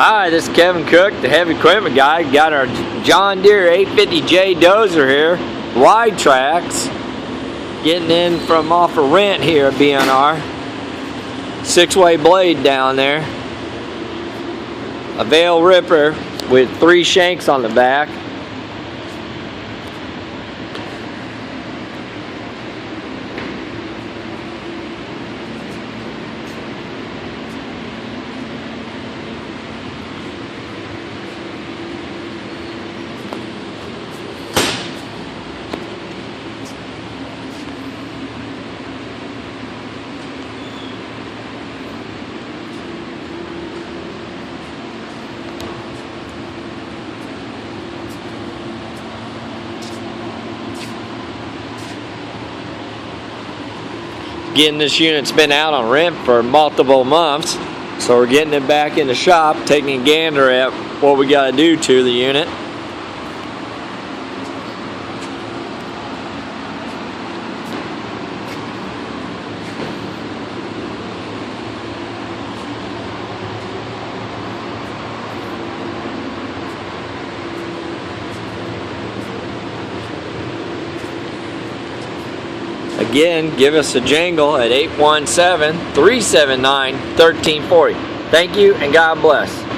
Hi, this is Kevin Cook, the heavy equipment guy. Got our John Deere 850J dozer here, wide tracks, getting in from off a rent here at B&R. 6-way blade down there. A Vail ripper with 3 shanks on the back. Getting this unit's been out on rent for multiple months, so we're getting it back in the shop, taking a gander at what we got to do to the unit. Again, give us a jingle at 817-379-1340. Thank you and God bless.